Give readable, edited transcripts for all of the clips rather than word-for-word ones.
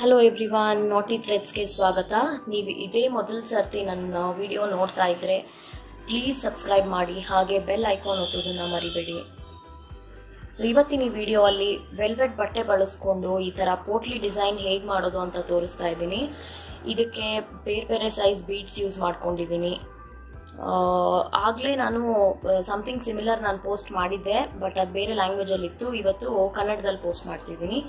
Hello everyone, ನಾಟಿ ಥ್ರೆಡ್ಸ್ಗೆ ಸ್ವಾಗತ. ನೀವು ಇದೇ ಮೊದಲ ಸರ್ತಿ ನನ್ನ ವಿಡಿಯೋ ನೋಡ್ತಾ ಇದ್ರೆ ಪ್ಲೀಸ್ ಸಬ್ಸ್ಕ್ರೈಬ್ ಮಾಡಿ, ಹಾಗೆ ಬೆಲ್ ಐಕಾನ್ ಒತ್ತೋದನ್ನ ಮರಿಬೇಡಿ. ಇವತ್ತಿನ ಈ ವಿಡಿಯೋ ಅಲ್ಲಿ ವೆಲ್ವೆಟ್ ಬಟ್ಟೆ ಬಳಸ್ಕೊಂಡು ಈ ಥರ ಪೋಟ್ಲಿ ಡಿಸೈನ್ ಹೇಗೆ ಮಾಡೋದು ಅಂತ ತೋರಿಸ್ತಾ ಇದ್ದೀನಿ. ಇದಕ್ಕೆ ಬೇರೆ ಬೇರೆ ಸೈಜ್ ಬೀಡ್ಸ್ ಯೂಸ್ ಮಾಡ್ಕೊಂಡಿದ್ದೀನಿ. ಆಗಲೇ ನಾನು ಸಮಥಿಂಗ್ ಸಿಮಿಲರ್ ನಾನು ಪೋಸ್ಟ್ ಮಾಡಿದ್ದೆ, ಬಟ್ ಅದು ಬೇರೆ ಲ್ಯಾಂಗ್ವೇಜಲ್ಲಿತ್ತು. ಇವತ್ತು ಕನ್ನಡದಲ್ಲಿ ಪೋಸ್ಟ್ ಮಾಡ್ತಿದ್ದೀನಿ.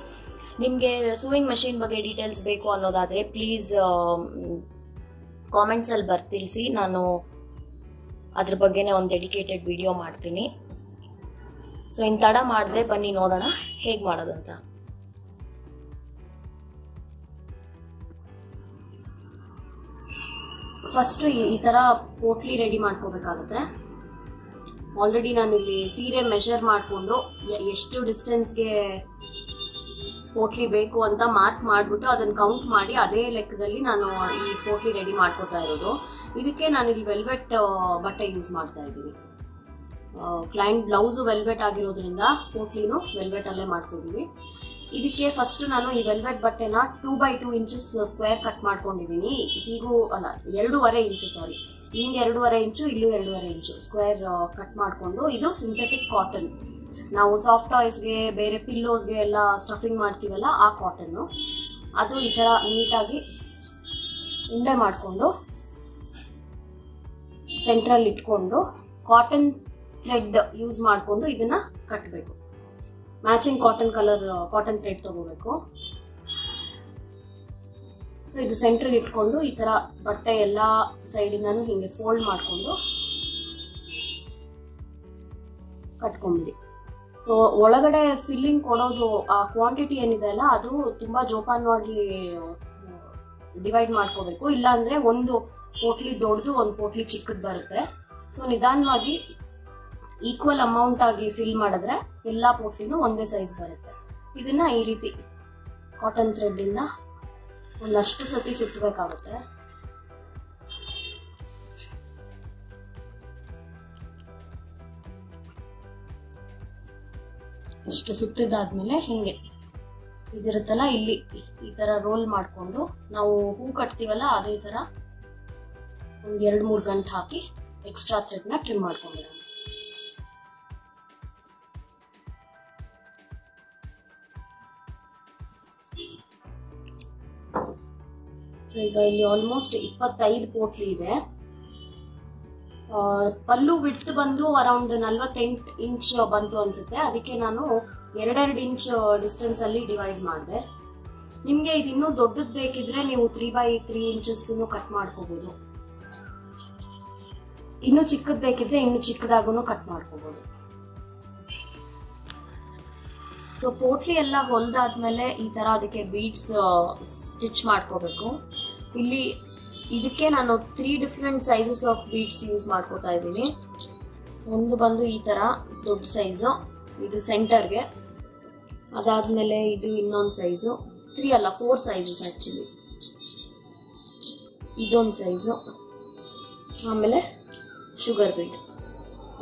ನಿಮಗೆ ಸೂಯಿಂಗ್ ಮಷೀನ್ ಬಗ್ಗೆ ಡೀಟೇಲ್ಸ್ ಬೇಕು ಅನ್ನೋದಾದರೆ ಪ್ಲೀಸ್ ಕಾಮೆಂಟ್ಸಲ್ಲಿ ಬರ್ತಿಳಿಸಿ. ನಾನು ಅದ್ರ ಬಗ್ಗೆನೇ ಒಂದು ಡೆಡಿಕೇಟೆಡ್ ವಿಡಿಯೋ ಮಾಡ್ತೀನಿ. ಸೊ ಇನ್ನು ತಡ ಮಾಡದೆ ಬನ್ನಿ ನೋಡೋಣ ಹೇಗೆ ಮಾಡೋದು ಅಂತ. ಫಸ್ಟು ಈ ಥರ ಪೋಟ್ಲಿ ರೆಡಿ ಮಾಡ್ಕೋಬೇಕಾಗುತ್ತೆ. ಆಲ್ರೆಡಿ ನಾನಿಲ್ಲಿ ಸೀರೆ ಮೆಷರ್ ಮಾಡಿಕೊಂಡು ಎಷ್ಟು ಡಿಸ್ಟೆನ್ಸ್ಗೆ ಪೋಟ್ಲಿ ಬೇಕು ಅಂತ ಮಾರ್ಕ್ ಮಾಡಿಬಿಟ್ಟು ಅದನ್ನು ಕೌಂಟ್ ಮಾಡಿ ಅದೇ ಲೆಕ್ಕದಲ್ಲಿ ನಾನು ಈ ಪೋಟ್ಲಿ ರೆಡಿ ಮಾಡ್ಕೋತಾ ಇರೋದು. ಇದಕ್ಕೆ ನಾನಿಲ್ಲಿ ವೆಲ್ವೆಟ್ ಬಟ್ಟೆ ಯೂಸ್ ಮಾಡ್ತಾ ಇದ್ದೀನಿ. ಕ್ಲೈಂಟ್ ಬ್ಲೌಸು ವೆಲ್ವೆಟ್ ಆಗಿರೋದ್ರಿಂದ ಪೋಟ್ಲಿನೂ ವೆಲ್ವೆಟಲ್ಲೇ ಮಾಡ್ತಿದ್ದೀವಿ. ಇದಕ್ಕೆ ಫಸ್ಟ್ ನಾನು ಈ ವೆಲ್ವೆಟ್ ಬಟ್ಟೆನ 2x2 ಇಂಚಸ್ ಸ್ಕ್ವೇರ್ ಕಟ್ ಮಾಡ್ಕೊಂಡಿದ್ದೀನಿ. ಹೀಗೂ ಅಲ್ಲ, 2.5 ಇಂಚು, ಸಾರಿ, ಹಿಂಗೆ 2.5 ಇಂಚು, ಇಲ್ಲೂ 2.5 ಇಂಚು ಸ್ಕ್ವೇರ್ ಕಟ್ ಮಾಡಿಕೊಂಡು, ಇದು ಸಿಂಥೆಟಿಕ್ ಕಾಟನ್. ನಾವು ಸಾಫ್ಟ್ ಟಾಯ್ಸ್ಗೆ, ಬೇರೆ ಪಿಲ್ಲೋಸ್ಗೆ ಎಲ್ಲ ಸ್ಟಫಿಂಗ್ ಮಾಡ್ತೀವಲ್ಲ ಆ ಕಾಟನ್ನು. ಅದು ಈ ಥರ ನೀಟಾಗಿ ಉಂಡೆ ಮಾಡಿಕೊಂಡು ಸೆಂಟ್ರಲ್ಲಿ ಇಟ್ಕೊಂಡು ಕಾಟನ್ ಥ್ರೆಡ್ ಯೂಸ್ ಮಾಡಿಕೊಂಡು ಇದನ್ನ ಕಟ್ಟಬೇಕು. ಮ್ಯಾಚಿಂಗ್ ಕಾಟನ್ ಥ್ರೆಡ್ ತಗೋಬೇಕು. ಸೊ ಇದು ಸೆಂಟ್ರಿಗೆ ಇಟ್ಕೊಂಡು ಈ ಥರ ಬಟ್ಟೆ ಎಲ್ಲ ಸೈಡಿಂದನೂ ಹೀಗೆ ಫೋಲ್ಡ್ ಮಾಡಿಕೊಂಡು ಕಟ್ಕೊಂಬಿಡಿ. ಸೊ ಒಳಗಡೆ ಫಿಲ್ಲಿಂಗ್ ಕೊಡೋದು ಆ ಕ್ವಾಂಟಿಟಿ ಏನಿದೆ ಅಲ್ಲ, ಅದು ತುಂಬಾ ಜೋಪಾನವಾಗಿ ಡಿವೈಡ್ ಮಾಡ್ಕೋಬೇಕು. ಇಲ್ಲಾಂದ್ರೆ ಒಂದು ಪೋಟ್ಲಿ ದೊಡ್ಡದು, ಒಂದು ಪೋಟ್ಲಿ ಚಿಕ್ಕದು ಬರುತ್ತೆ. ಸೊ ನಿಧಾನವಾಗಿ ಈಕ್ವಲ್ ಅಮೌಂಟ್ ಆಗಿ ಫಿಲ್ ಮಾಡಿದ್ರೆ ಎಲ್ಲಾ ಪೋಟ್ಲಿನೂ ಒಂದೇ ಸೈಜ್ ಬರುತ್ತೆ. ಇದನ್ನ ಈ ರೀತಿ ಕಾಟನ್ ಥ್ರೆಡ್ ಇಂದ ಒಂದಷ್ಟು ಸತಿ ಸುತ್ತಬೇಕಾಗುತ್ತೆ. ಇಷ್ಟು ಸುತ್ತಿದಾದ್ಮೇಲೆ ಹಿಂಗೆ ಇದಿರುತ್ತಲ್ಲ, ಇಲ್ಲಿ ಈ ತರ ರೋಲ್ ಮಾಡಿಕೊಂಡು ನಾವು ಹೂ ಕಟ್ತೀವಲ್ಲ ಅದೇ ತರ ಒಂದು 2-3 ಗಂಟೆ ಹಾಕಿ ಎಕ್ಸ್ಟ್ರಾ ಥ್ರೆಡ್ನ ಟ್ರಿಮ್ ಮಾಡ್ಕೊಂಡಿರೋಣ. ಸೊ ಈಗ ಇಲ್ಲಿ ಆಲ್ಮೋಸ್ಟ್ 25 ಪೋಟ್ಲಿ ಇದೆ. ಪಲ್ಲು ವಿಡ್ತ್ ಬಂದು ಅರೌಂಡ್ 48 ಇಂಚ್ ಬಂತು ಅನ್ಸುತ್ತೆ. ಅದಕ್ಕೆ ನಾನು 2 ಇಂಚ್ ಡಿಸ್ಟೆನ್ಸ್ ಅಲ್ಲಿ ಡಿವೈಡ್ ಮಾಡಿದೆ. ನಿಮ್ಗೆ ಇದು ಇನ್ನೂ ದೊಡ್ಡದು ಬೇಕಿದ್ರೆ ನೀವು 3x3 ಇಂಚಸ್ ಕಟ್ ಮಾಡ್ಕೋಬಹುದು. ಇನ್ನು ಚಿಕ್ಕದ್ ಬೇಕಿದ್ರೆ ಇನ್ನು ಚಿಕ್ಕದಾಗೂ ಕಟ್ ಮಾಡ್ಕೋಬಹುದು. ಸೊ ಪೋಟ್ಲಿ ಎಲ್ಲ ಹೊಲ್ದಾದ್ಮೇಲೆ ಈ ತರ ಅದಕ್ಕೆ ಬೀಡ್ಸ್ ಸ್ಟಿಚ್ ಮಾಡ್ಕೋಬೇಕು. ಇಲ್ಲಿ ಇದಕ್ಕೆ ನಾನು 3 different sizes of beads use ಮಾಡ್ಕೋತಾ ಇದ್ದೀನಿ. ಒಂದು ಬಂದು ಈ ತರ ದೊಡ್ಡ ಸೈಜು, ಇದು ಸೆಂಟರ್ಗೆ. ಅದಾದ್ಮೇಲೆ ಇದು ಇನ್ನೊಂದು ಸೈಜು, 3 ಅಲ್ಲ 4 ಸೈಜಸ್ ಆಕ್ಚುಲಿ. ಇದೊಂದು ಸೈಜು, ಆಮೇಲೆ sugar bead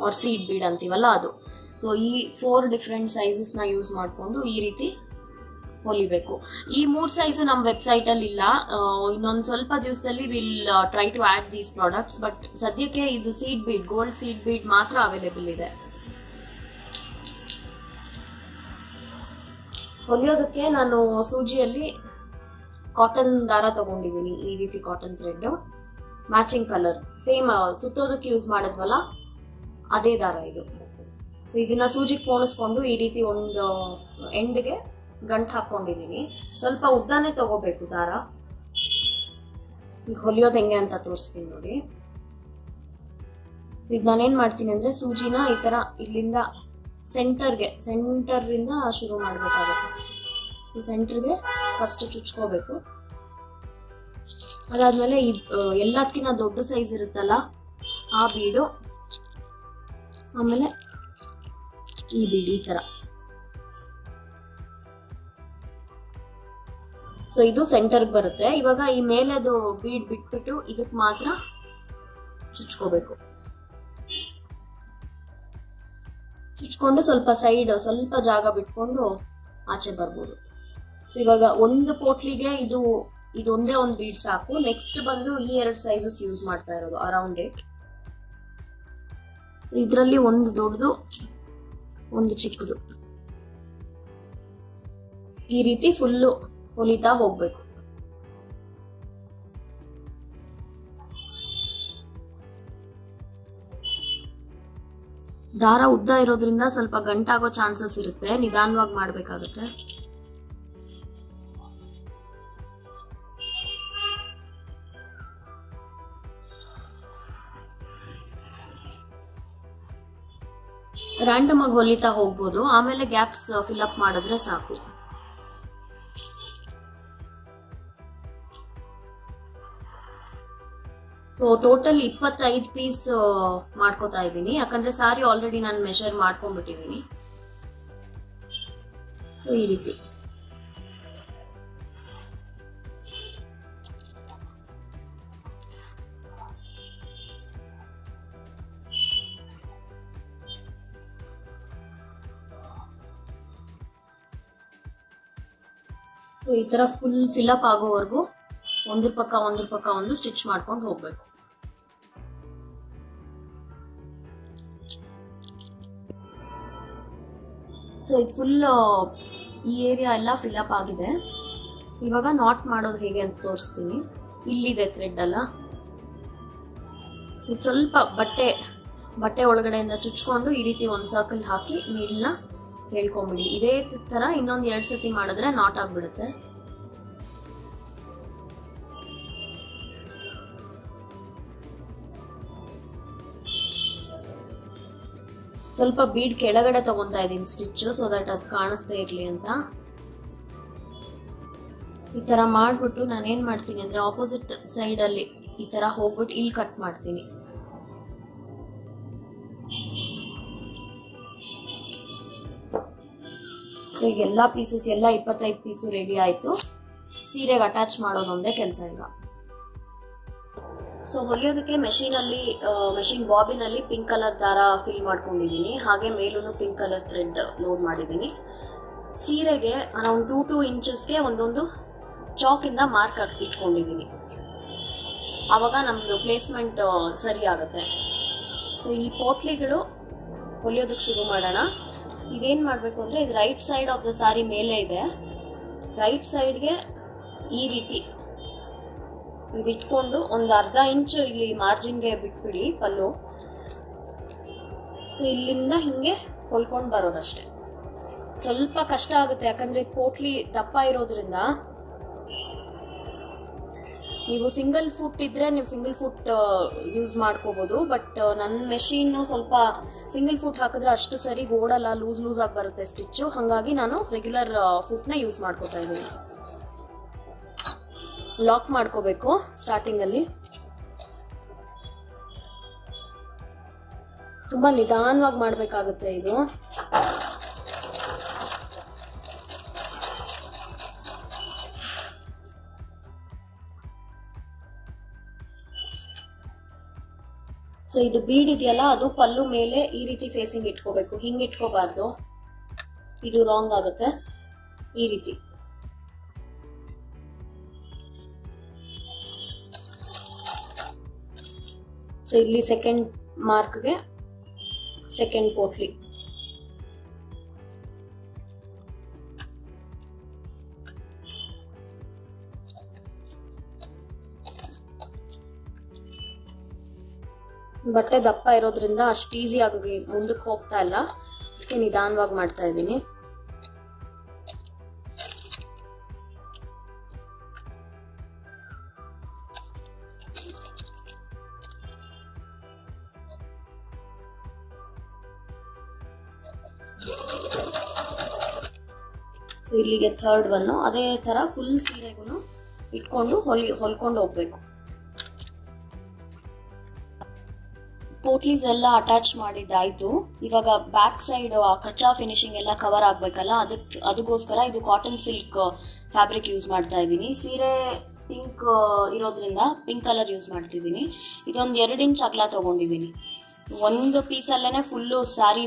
or seed bead ಅಂತೀವಲ್ಲ ಅದು. ಸೊ ಈ 4 ಡಿಫ್ರೆಂಟ್ ಸೈಜಸ್ನ ಯೂಸ್ ಮಾಡಿಕೊಂಡು ಈ ರೀತಿ ಹೊಲಿಬೇಕು. ಈ 3 ಸೈಜು ನಮ್ಮ ವೆಬ್ಸೈಟ್ ಅಲ್ಲಿ ಇಲ್ಲ. ಇನ್ನೊಂದು ಸ್ವಲ್ಪ ದಿವಸದಲ್ಲಿ will try to add these products. But ಸದ್ಯಕ್ಕೆ ಇದು seed bead, gold seed bead ಮಾತ್ರ ಅವೈಲೇಬಲ್ ಇದೆ. ಹೊಲಿಯೋದಕ್ಕೆ ನಾನು ಸೂಜಿಯಲ್ಲಿ ಕಾಟನ್ ದಾರ ತಗೊಂಡಿದ್ದೀನಿ. ಈ ರೀತಿ cotton thread, matching colour, same ಸುತ್ತೋದಕ್ಕೆ ಯೂಸ್ ಮಾಡಿದ್ವಲ್ಲ ಅದೇ ದಾರ ಇದು. ಸೊ ಇದನ್ನ ಸೂಜಿಗೆ ಪೋಣಿಸ್ಕೊಂಡು ಈ ರೀತಿ ಒಂದು ಎಂಡ್ಗೆ ಗಂಟು ಹಾಕೊಂಡಿದ್ದೀನಿ. ಸ್ವಲ್ಪ ಉದ್ದಾನೆ ತಗೋಬೇಕು ದಾರ. ಈಗ ಹೊಲಿಯೋದು ಹೆಂಗೆ ಅಂತ ತೋರಿಸ್ತೀನಿ ನೋಡಿ. ಈಗ ನಾನೇನ್ ಮಾಡ್ತೀನಿ ಅಂದ್ರೆ ಸೂಜಿನ ಈ ತರ ಇಲ್ಲಿಂದ ಸೆಂಟರಿಂದ ಶುರು ಮಾಡ್ಬೇಕಾಗುತ್ತೆ. ಸೊ ಸೆಂಟರ್ಗೆ ಫಸ್ಟ್ ಚುಚ್ಕೋಬೇಕು. ಅದಾದ್ಮೇಲೆ ಎಲ್ಲದಕ್ಕಿಂತ ದೊಡ್ಡ ಸೈಜ್ ಇರುತ್ತಲ್ಲ ಆ ಬೀಡು, ಆಮೇಲೆ ಈ ಬೀಡ್ ಈ ತರ. ಸೊ ಇದು ಸೆಂಟರ್ಗೆ ಬರುತ್ತೆ. ಇವಾಗ ಈ ಮೇಲೆದು ಬೀಡ್ ಬಿಟ್ಬಿಟ್ಟು ಇದಕ್ಕೆ ಮಾತ್ರ ಚುಚ್ಕೋಬೇಕು. ಚುಚ್ಕೊಂಡು ಸ್ವಲ್ಪ ಜಾಗ ಬಿಟ್ಕೊಂಡು ಆಚೆ ಬರ್ಬೋದು. ಸೊ ಇವಾಗ ಒಂದು ಪೋಟ್ಲಿಗೆ ಇದೊಂದೇ ಒಂದು ಬೀಡ್ ಸಾಕು. ನೆಕ್ಸ್ಟ್ ಬಂದು ಈ 2 ಸೈಜಸ್ ಯೂಸ್ ಮಾಡ್ತಾ ಇರೋದು ಅರೌಂಡ್ ಇಟ್. ಇದರಲ್ಲಿ ಒಂದು ದೊಡ್ಡದು ಒಂದು ಚಿಕ್ಕದು, ಈ ರೀತಿ ಫುಲ್ಲು ಹೊಲಿತಾ ಹೋಗ್ಬೇಕು. ದಾರ ಉದ್ದ ಇರೋದ್ರಿಂದ ಸ್ವಲ್ಪ ಗಂಟಾಗೋ ಚಾನ್ಸಸ್ ಇರುತ್ತೆ, ನಿಧಾನವಾಗಿ ಮಾಡ್ಬೇಕಾಗುತ್ತೆ. ರ್ಯಾಂಡಮ್ ಆಗಿ ಹೊಲಿತಾ ಹೋಗ್ಬೋದು, ಆಮೇಲೆ ಗ್ಯಾಪ್ಸ್ ಫಿಲ್ ಅಪ್ ಮಾಡಿದ್ರೆ ಸಾಕು. ಸೊ ಟೋಟಲ್ 25 ಪೀಸ್ ಮಾಡ್ಕೋತಾ ಇದ್ದೀನಿ, ಯಾಕಂದ್ರೆ ಸಾರಿ ಆಲ್ರೆಡಿ ನಾನು ಮೆಷರ್ ಮಾಡ್ಕೊಂಡ್ಬಿಟ್ಟಿದ್ದೀನಿ. ಸೊ ಈ ರೀತಿ ಸೊ ಈ ತರ ಫುಲ್ ಫಿಲ್ ಅಪ್ ಆಗೋವರೆಗೂ ಒಂದ್ರ ಪಕ್ಕ ಒಂದು ಸ್ಟಿಚ್ ಮಾಡ್ಕೊಂಡು ಹೋಗ್ಬೇಕು. ಸೊ ಇದು ಫುಲ್ ಈ ಏರಿಯಾ ಎಲ್ಲ ಫಿಲ್ ಅಪ್ ಆಗಿದೆ. ಇವಾಗ ನಾಟ್ ಮಾಡೋದು ಹೇಗೆ ಅಂತ ತೋರಿಸ್ತೀನಿ. ಇಲ್ಲಿದೆ ಥ್ರೆಡ್ ಅಲ್ಲ, ಸೊ ಸ್ವಲ್ಪ ಬಟ್ಟೆ ಒಳಗಡೆಯಿಂದ ಚುಚ್ಕೊಂಡು ಈ ರೀತಿ ಒಂದು ಸರ್ಕಲ್ ಹಾಕಿ ನೀಡ್ಲನ್ನ ಹೇಳ್ಕೊಂಬಿಡಿ. ಇದೇ ತರ ಇನ್ನೊಂದು 2 ಸತಿ ಮಾಡಿದ್ರೆ ನಾಟ್ ಆಗ್ಬಿಡುತ್ತೆ. ಸ್ವಲ್ಪ ಬೀಡ್ ಕೆಳಗಡೆ ತಗೊಂತಾ ಇದೀನಿ ಸ್ಟಿಚ್, ಸೊ ದಟ್ ಅದು ಕಾಣಿಸ್ತಾ ಇರ್ಲಿ ಅಂತ. ಈ ತರ ಮಾಡ್ಬಿಟ್ಟು ನಾನು ಏನ್ ಮಾಡ್ತೀನಿ ಅಂದ್ರೆ ಆಪೋಸಿಟ್ ಸೈಡ್ ಅಲ್ಲಿ ಈ ತರ ಹೋಗ್ಬಿಟ್ಟು ಇಲ್ಲಿ ಕಟ್ ಮಾಡ್ತೀನಿ. ಸೊ ಈಗ ಎಲ್ಲಾ ಪೀಸಸ್ ಎಲ್ಲ 25 ಪೀಸು ರೆಡಿ ಆಯ್ತು. ಸೀರೆಗೆ ಅಟ್ಯಾಚ್ ಮಾಡೋದೊಂದೇ ಕೆಲಸ ಈಗ. ಸೊ ಹೊಲಿಯೋದಕ್ಕೆ ಮೆಷಿನ್ ಬಾಬಿನ್ ಅಲ್ಲಿ ಪಿಂಕ್ ಕಲರ್ ದಾರ ಫಿಲ್ ಮಾಡ್ಕೊಂಡಿದ್ದೀನಿ, ಹಾಗೆ ಮೇಲೂ ಪಿಂಕ್ ಕಲರ್ ಥ್ರೆಡ್ ಲೋಡ್ ಮಾಡಿದ್ದೀನಿ. ಸೀರೆಗೆ ಅರೌಂಡ್ 2 ಇಂಚಸ್ಗೆ ಒಂದೊಂದು ಚಾಕಿಂದ ಮಾರ್ಕ್ ಇಟ್ಕೊಂಡಿದ್ದೀನಿ, ಆವಾಗ ನಮ್ದು ಪ್ಲೇಸ್ಮೆಂಟ್ ಸರಿ ಆಗುತ್ತೆ. ಸೊ ಈ ಪೋಟ್ಲಿಗಳು ಹೊಲಿಯೋದಕ್ಕೆ ಶುರು ಮಾಡೋಣ. ಇದೇನ್ ಮಾಡ್ಬೇಕು ಅಂದ್ರೆ ಇದು ರೈಟ್ ಸೈಡ್ ಆಫ್ ದ ಸಾರಿ ಮೇಲೆ ಇದೆ, ರೈಟ್ ಸೈಡ್ಗೆ ಈ ರೀತಿ ಇಟ್ಕೊಂಡು ಒಂದು ಅರ್ಧ ಇಂಚು ಇಲ್ಲಿ ಮಾರ್ಜಿನ್ಗೆ ಬಿಟ್ಬಿಡಿ ಪಲ್ಲು. ಸೊ ಇಲ್ಲಿಂದ ಹಿಂಗೆ ಹೊಲ್ಕೊಂಡು ಬರೋದಷ್ಟೇ. ಸ್ವಲ್ಪ ಕಷ್ಟ ಆಗುತ್ತೆ, ಯಾಕಂದ್ರೆ ಪೋಟ್ಲಿ ದಪ್ಪ ಇರೋದ್ರಿಂದ. ನೀವು ಸಿಂಗಲ್ ಫುಟ್ ಇದ್ರೆ ನೀವು ಸಿಂಗಲ್ ಫುಟ್ ಯೂಸ್ ಮಾಡ್ಕೋಬಹುದು, ಬಟ್ ನನ್ನ ಮೆಷಿನ್ ಸ್ವಲ್ಪ ಸಿಂಗಲ್ ಫುಟ್ ಹಾಕಿದ್ರೆ ಅಷ್ಟು ಸರಿ ಓಡಲ್ಲ, ಲೂಸ್ ಆಗಿ ಬರುತ್ತೆ ಸ್ಟಿಚ್ಚು. ಹಾಗಾಗಿ ನಾನು ರೆಗ್ಯುಲರ್ ಫುಟ್ನ ಯೂಸ್ ಮಾಡ್ಕೋತಾ ಇದ್ದೀನಿ. ಲಾಕ್ ಮಾಡ್ಕೋಬೇಕು ಸ್ಟಾರ್ಟಿಂಗ್ ಅಲ್ಲಿ. ತುಂಬಾ ನಿಧಾನವಾಗಿ ಮಾಡ್ಬೇಕಾಗುತ್ತೆ ಇದು. ಸೊ ಇದು ಬೀಡ್ ಇದೆಯಲ್ಲ, ಅದು ಪಲ್ಲು ಮೇಲೆ ಈ ರೀತಿ ಫೇಸಿಂಗ್ ಇಟ್ಕೋಬೇಕು, ಹಿಂಗ್ ಇಟ್ಕೋಬಾರ್ದು, ಇದು ರಾಂಗ್ ಆಗುತ್ತೆ. ಈ ರೀತಿ ಸೊ ಇಲ್ಲಿ ಸೆಕೆಂಡ್ ಮಾರ್ಕ್ಗೆ ಸೆಕೆಂಡ್ ಪೋಟ್ಲಿ. ಬಟ್ಟೆ ದಪ್ಪ ಇರೋದ್ರಿಂದ ಅಷ್ಟು ಈಸಿ ಆಗಿ ಮುಂದಕ್ಕೆ ಹೋಗ್ತಾ ಇಲ್ಲ, ಅದಕ್ಕೆ ನಿಧಾನವಾಗಿ ಮಾಡ್ತಾ ಇದ್ದೀನಿ. ಸೊ ಇಲ್ಲಿಗೆ ಥರ್ಡ್ ಒನ್, ಅದೇ ತರ ಫುಲ್ ಸೀರೆಗೂ ಇಟ್ಕೊಂಡು ಹೊಲ್ಕೊಂಡು ಹೋಗ್ಬೇಕು. ಪೋಟ್ಲೀಸ್ ಎಲ್ಲ ಅಟ್ಯಾಚ್ ಮಾಡಿದ್ದಾಯ್ತು. ಇವಾಗ ಬ್ಯಾಕ್ ಸೈಡ್ ಕಚ್ಚಾ ಫಿನಿಶಿಂಗ್ ಎಲ್ಲ ಕವರ್ ಆಗ್ಬೇಕಲ್ಲ, ಅದಕ್ಕೋಸ್ಕರ ಇದು ಕಾಟನ್ ಸಿಲ್ಕ್ ಫ್ಯಾಬ್ರಿಕ್ ಯೂಸ್ ಮಾಡ್ತಾ ಇದ್ದೀನಿ. ಸೀರೆ ಪಿಂಕ್ ಇರೋದ್ರಿಂದ ಪಿಂಕ್ ಕಲರ್ ಯೂಸ್ ಮಾಡ್ತಿದ್ದೀನಿ. ಇದೊಂದು 2 ಇಂಚ್ ಅಗಲ ತಗೊಂಡಿದ್ದೀನಿ. ಒಂದು ಪೀಸಲ್ಲೇನೆ ಫುಲ್ಲು ಸ್ಯಾರಿ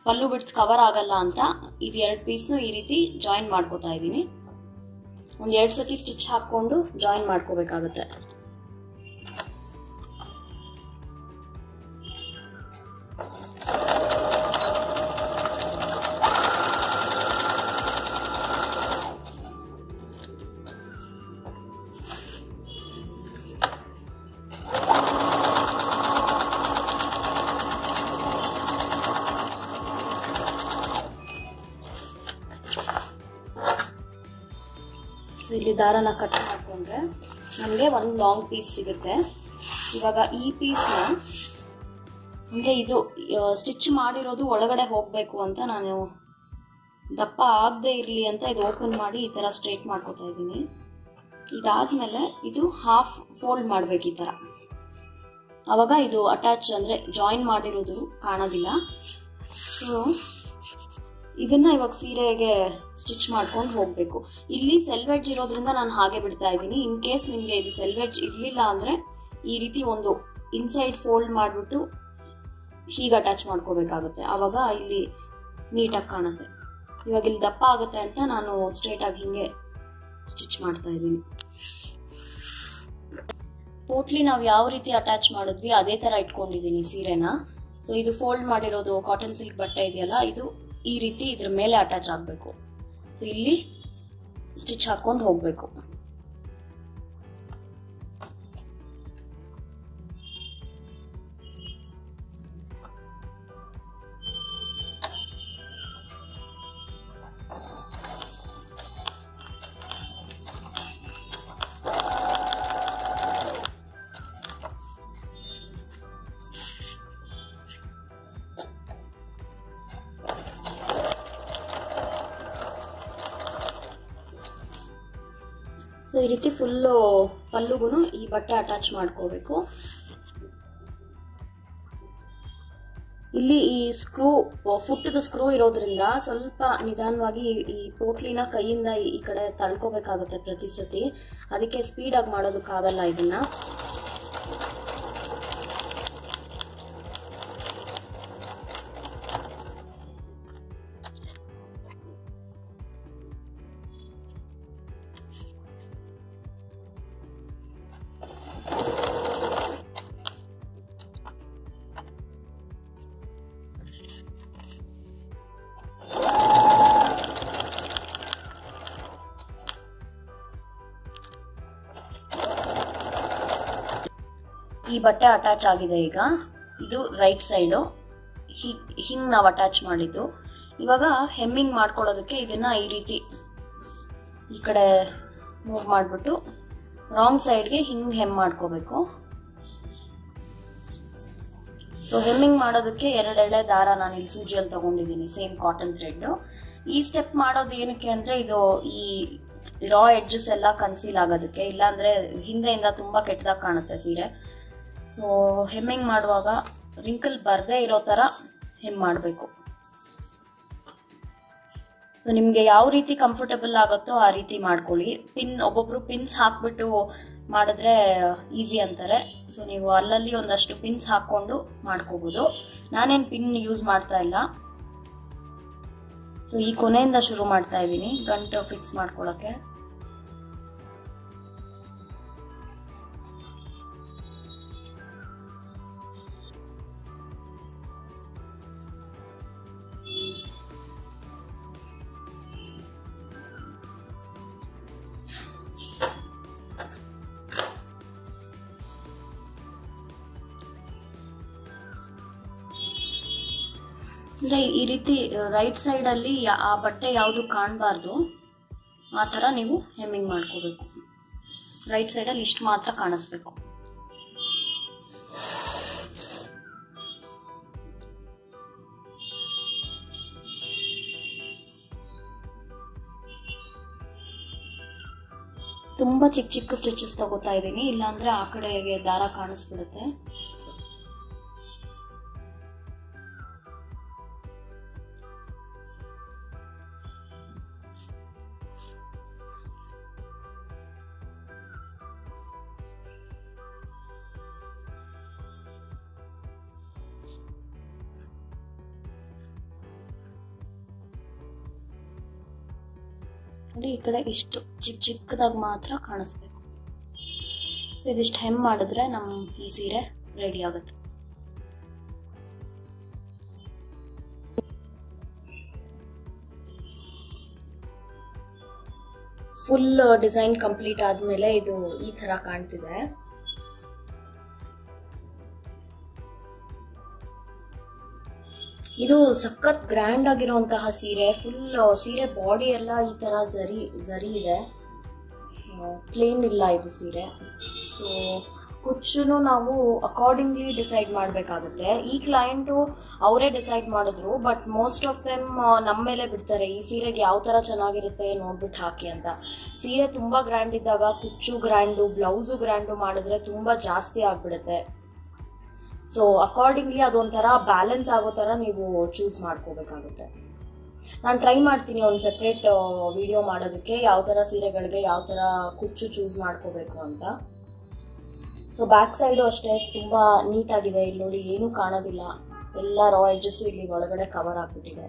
ಪಲ್ಲು ಬಿಡ್ತು ಕವರ್ ಆಗಲ್ಲ ಅಂತ ಇದು 2 ಪೀಸ್ನು ಈ ರೀತಿ ಜಾಯಿನ್ ಮಾಡ್ಕೋತಾ ಇದ್ದೀನಿ. ಒಂದು 2 ಸತಿ ಸ್ಟಿಚ್ ಹಾಕೊಂಡು ಜಾಯಿನ್ ಮಾಡ್ಕೋಬೇಕಾಗುತ್ತೆ. ಸೊ ಇಲ್ಲಿ ದಾರನ ಕಟ್ ಮಾಡಿಕೊಂಡ್ರೆ ನಮಗೆ ಒಂದು ಲಾಂಗ್ ಪೀಸ್ ಸಿಗುತ್ತೆ. ಇವಾಗ ಈ ಪೀಸ್ನ ಅಂದರೆ ಇದು ಸ್ಟಿಚ್ ಮಾಡಿರೋದು ಒಳಗಡೆ ಹೋಗಬೇಕು ಅಂತ ನಾನು ದಪ್ಪ ಆಗದೆ ಇರಲಿ ಅಂತ ಇದು ಓಪನ್ ಮಾಡಿ ಈ ಥರ ಸ್ಟ್ರೇಟ್ ಮಾಡ್ಕೊತಾ ಇದ್ದೀನಿ. ಇದಾದಮೇಲೆ ಇದು ಹಾಫ್ ಫೋಲ್ಡ್ ಮಾಡಬೇಕು ಈ ಥರ. ಆವಾಗ ಇದು ಅಟ್ಯಾಚ್ ಅಂದರೆ ಜಾಯಿನ್ ಮಾಡಿರೋದು ಕಾಣೋದಿಲ್ಲ. ಸೊ ಇದನ್ನ ಇವಾಗ ಸೀರೆಗೆ ಸ್ಟಿಚ್ ಮಾಡ್ಕೊಂಡು ಹೋಗಬೇಕು. ಇಲ್ಲಿ ಸೆಲ್ವೆಡ್ಜ್ ಇರೋದ್ರಿಂದ ನಾನು ಹಾಗೆ ಬಿಡ್ತಾ ಇದ್ದೀನಿ. ಇನ್ ಕೇಸ್ ನಿಮಗೆ ಇದು ಸೆಲ್ವೆಡ್ಜ್ ಇರಲಿಲ್ಲ ಅಂದರೆ ಈ ರೀತಿ ಒಂದು ಇನ್ಸೈಡ್ ಫೋಲ್ಡ್ ಮಾಡಿಬಿಟ್ಟು ಹೀಗೆ ಅಟ್ಯಾಚ್ ಮಾಡ್ಕೋಬೇಕಾಗುತ್ತೆ. ಆವಾಗ ಇಲ್ಲಿ ನೀಟಾಗಿ ಕಾಣುತ್ತೆ. ಇವಾಗ ಇಲ್ಲಿ ದಪ್ಪ ಆಗುತ್ತೆ ಅಂತ ನಾನು ಸ್ಟ್ರೇಟಾಗಿ ಹಿಂಗೆ ಸ್ಟಿಚ್ ಮಾಡ್ತಾ ಇದ್ದೀನಿ. ಪೋಟ್ಲಿ ನಾವು ಯಾವ ರೀತಿ ಅಟ್ಯಾಚ್ ಮಾಡಿದ್ವಿ ಅದೇ ಥರ ಇಟ್ಕೊಂಡಿದ್ದೀನಿ ಸೀರೆನ. ಸೊ ಇದು ಫೋಲ್ಡ್ ಮಾಡಿರೋದು ಕಾಟನ್ ಸಿಲ್ಕ್ ಬಟ್ಟೆ ಇದೆಯಲ್ಲ, ಇದು ಈ ರೀತಿ ಇದ್ರ ಮೇಲೆ ಅಟ್ಯಾಚ್ ಆಗಬೇಕು. ಸೊ ಇಲ್ಲಿ ಸ್ಟಿಚ್ ಹಾಕೊಂಡು ಹೋಗಬೇಕು. ಸೊ ಈ ರೀತಿ ಫುಲ್ಲು ಪಲ್ಲುಗೂ ಈ ಬಟ್ಟೆ ಅಟ್ಯಾಚ್ ಮಾಡ್ಕೋಬೇಕು. ಇಲ್ಲಿ ಈ ಸ್ಕ್ರೂ ಫುಟ್ಟದ ಸ್ಕ್ರೂ ಇರೋದ್ರಿಂದ ಸ್ವಲ್ಪ ನಿಧಾನವಾಗಿ ಈ ಪೋಟ್ಲಿನ ಕೈಯಿಂದ ಈ ಕಡೆ ತಳ್ಕೋಬೇಕಾಗುತ್ತೆ ಪ್ರತಿ ಸತಿ. ಅದಕ್ಕೆ ಸ್ಪೀಡಾಗಿ ಮಾಡೋದಕ್ಕಾಗಲ್ಲ ಇದನ್ನ. ಈ ಬಟ್ಟೆ ಅಟ್ಯಾಚ್ ಆಗಿದೆ. ಈಗ ಇದು ರೈಟ್ ಸೈಡು ಹಿಂಗ್ ನಾವು ಅಟ್ಯಾಚ್ ಮಾಡಿದ್ದು. ಇವಾಗ ಹೆಮ್ಮಿಂಗ್ ಮಾಡ್ಕೊಳ್ಳೋದಕ್ಕೆ ಇದನ್ನ ಈ ರೀತಿ ಈ ಕಡೆ ಮೂವ್ ಮಾಡಿಬಿಟ್ಟು ರಾಂಗ್ ಸೈಡ್ಗೆ ಹಿಂಗ್ ಹೆಮ್ ಮಾಡ್ಕೋಬೇಕು. ಸೊ ಹೆಮ್ಮಿಂಗ್ ಮಾಡೋದಕ್ಕೆ 2 ಎಳೆ ದಾರ ನಾನು ಇಲ್ಲಿ ಸೂಜಿಯಲ್ಲಿ ತಗೊಂಡಿದ್ದೀನಿ, ಸೇಮ್ ಕಾಟನ್ ಥ್ರೆಡ್. ಈ ಸ್ಟೆಪ್ ಮಾಡೋದು ಏನಕ್ಕೆ ಅಂದ್ರೆ ಇದು ಈ ರಾ ಎಡ್ಜಸ್ ಎಲ್ಲ ಕನ್ಸೀಲ್ ಆಗೋದಕ್ಕೆ, ಇಲ್ಲಾಂದ್ರೆ ಹಿಂದೆಯಿಂದ ತುಂಬಾ ಕೆಟ್ಟದಾಗ ಕಾಣುತ್ತೆ ಸೀರೆ. ಸೊ ಹೆಮ್ಮಿಂಗ್ ಮಾಡುವಾಗ ರಿಂಕಲ್ ಬರದೇ ಇರೋ ಥರ ಹೆಮ್ ಮಾಡಬೇಕು. ಸೊ ನಿಮಗೆ ಯಾವ ರೀತಿ ಕಂಫರ್ಟಬಲ್ ಆಗುತ್ತೋ ಆ ರೀತಿ ಮಾಡ್ಕೊಳ್ಳಿ. ಒಬ್ಬೊಬ್ರು ಪಿನ್ಸ್ ಹಾಕ್ಬಿಟ್ಟು ಮಾಡಿದ್ರೆ ಈಸಿ ಅಂತಾರೆ. ಸೊ ನೀವು ಅಲ್ಲಲ್ಲಿ ಒಂದಷ್ಟು ಪಿನ್ಸ್ ಹಾಕ್ಕೊಂಡು ಮಾಡ್ಕೋಬಹುದು. ನಾನೇನು ಪಿನ್ ಯೂಸ್ ಮಾಡ್ತಾ ಇಲ್ಲ. ಸೊ ಈ ಕೊನೆಯಿಂದ ಶುರು ಮಾಡ್ತಾ ಇದ್ದೀನಿ ಗಂಟು ಫಿಕ್ಸ್ ಮಾಡ್ಕೊಳ್ಳೋಕ್ಕೆ. ಅಂದರೆ ಈ ರೀತಿ ರೈಟ್ ಸೈಡಲ್ಲಿ ಆ ಬಟ್ಟೆ ಯಾವುದು ಕಾಣಬಾರ್ದು ಆ ಥರ ನೀವು ಹೆಮ್ಮಿಂಗ್ ಮಾಡ್ಕೋಬೇಕು. ರೈಟ್ ಸೈಡಲ್ಲಿ ಇಷ್ಟು ಮಾತ್ರ ಕಾಣಿಸ್ಬೇಕು. ತುಂಬ ಚಿಕ್ಕ ಚಿಕ್ಕ ಸ್ಟಿಚಸ್ ತಗೋತಾ ಇದ್ದೀನಿ, ಇಲ್ಲಾಂದರೆ ಆ ಕಡೆಗೆ ದಾರ ಕಾಣಿಸ್ಬಿಡುತ್ತೆ. ನೋಡಿ ಈ ಕಡೆ ಇಷ್ಟು ಚಿಕ್ಕದಾಗಿ ಮಾತ್ರ ಕಾಣಿಸ್ಬೇಕು. ಸೊ ಇದಿಷ್ಟು ಹೆಮ್ ಮಾಡಿದ್ರೆ ನಮ್ಮ ಈ ಸೀರೆ ರೆಡಿ ಆಗುತ್ತೆ. ಫುಲ್ ಡಿಸೈನ್ ಕಂಪ್ಲೀಟ್ ಆದ್ಮೇಲೆ ಇದು ಈ ತರ ಕಾಣ್ತಿದೆ. ಇದು ಸಖತ್ ಗ್ರ್ಯಾಂಡ್ ಆಗಿರುವಂತಹ ಸೀರೆ. ಫುಲ್ ಸೀರೆ ಬಾಡಿ ಎಲ್ಲ ಈ ತರ ಜರಿ ಇದೆ, ಪ್ಲೇನ್ ಇಲ್ಲ ಇದು ಸೀರೆ. ಸೊ ಕುಚ್ಚುನು ನಾವು ಅಕಾರ್ಡಿಂಗ್ಲಿ ಡಿಸೈಡ್ ಮಾಡಬೇಕಾಗುತ್ತೆ. ಈ ಕ್ಲೈಂಟು ಅವರೇ ಡಿಸೈಡ್ ಮಾಡಿದ್ರು, ಬಟ್ ಮೋಸ್ಟ್ ಆಫ್ ದೆಮ್ ನಮ್ಮ ಮೇಲೆ ಬಿಡ್ತಾರೆ, ಈ ಸೀರೆಗೆ ಯಾವ ಥರ ಚೆನ್ನಾಗಿರುತ್ತೆ ನೋಡ್ಬಿಟ್ಟು ಹಾಕಿ ಅಂತ. ಸೀರೆ ತುಂಬ ಗ್ರ್ಯಾಂಡ್ ಇದ್ದಾಗ ಕುಚ್ಚು ಗ್ರ್ಯಾಂಡು, ಬ್ಲೌಸು ಗ್ರ್ಯಾಂಡು ಮಾಡಿದ್ರೆ ತುಂಬ ಜಾಸ್ತಿ ಆಗಿಬಿಡುತ್ತೆ. ಸೊ ಅಕಾರ್ಡಿಂಗ್ಲಿ ಅದೊಂಥರ ಬ್ಯಾಲೆನ್ಸ್ ಆಗೋ ಥರ ನೀವು ಚೂಸ್ ಮಾಡ್ಕೋಬೇಕಾಗುತ್ತೆ. ನಾನು ಟ್ರೈ ಮಾಡ್ತೀನಿ ಒಂದು ಸೆಪ್ರೇಟ್ ವಿಡಿಯೋ ಮಾಡೋದಕ್ಕೆ, ಯಾವ ಥರ ಸೀರೆಗಳಿಗೆ ಯಾವ ಥರ ಕುಚ್ಚು ಚೂಸ್ ಮಾಡ್ಕೋಬೇಕು ಅಂತ. ಸೊ ಬ್ಯಾಕ್ ಸೈಡು ಅಷ್ಟೇ ತುಂಬ ನೀಟಾಗಿದೆ. ಇಲ್ಲಿ ನೋಡಿ ಏನೂ ಕಾಣೋದಿಲ್ಲ, ಎಲ್ಲ ರಾ ಎಡ್ಜಸ್ಸು ಇಲ್ಲಿ ಒಳಗಡೆ ಕವರ್ ಆಗಿಬಿಟ್ಟಿದೆ.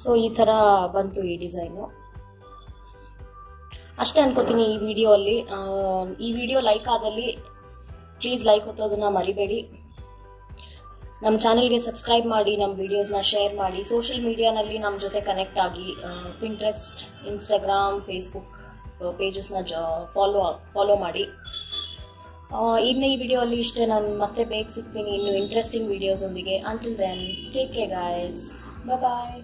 ಸೊ ಈ ಥರ ಬಂತು ಈ ಡಿಸೈನು. ಅಷ್ಟೇ ಅನ್ಕೋತೀನಿ ಈ ವಿಡಿಯೋ ಅಲ್ಲಿ. ಈ ವಿಡಿಯೋ ಲೈಕ್ ಆದಲ್ಲಿ ಪ್ಲೀಸ್ ಲೈಕ್ ಒತ್ತೋದನ್ನ ಮರಿಬೇಡಿ. ನಮ್ಮ ಚಾನಲ್ಗೆ ಸಬ್ಸ್ಕ್ರೈಬ್ ಮಾಡಿ, ನಮ್ಮ ವಿಡಿಯೋಸ್ನ ಶೇರ್ ಮಾಡಿ, ಸೋಷಿಯಲ್ ಮೀಡಿಯಾನಲ್ಲಿ ನಮ್ಮ ಜೊತೆ ಕನೆಕ್ಟ್ ಆಗಿ. ಪಿಂಟ್ರೆಸ್ಟ್, ಇನ್ಸ್ಟಾಗ್ರಾಮ್, ಫೇಸ್ಬುಕ್ ಪೇಜಸ್ನ ಫಾಲೋ ಮಾಡಿ. ಇನ್ನು ಈ ವಿಡಿಯೋ ಅಲ್ಲಿ ಇಷ್ಟೇ. ನಾನು ಮತ್ತೆ ಬೇಗ ಸಿಗ್ತೀನಿ ಇನ್ನು ಇಂಟ್ರೆಸ್ಟಿಂಗ್ ವಿಡಿಯೋಸ್ ಒಂದಿಗೆ. Until then take care guys, ಬಾಯ್.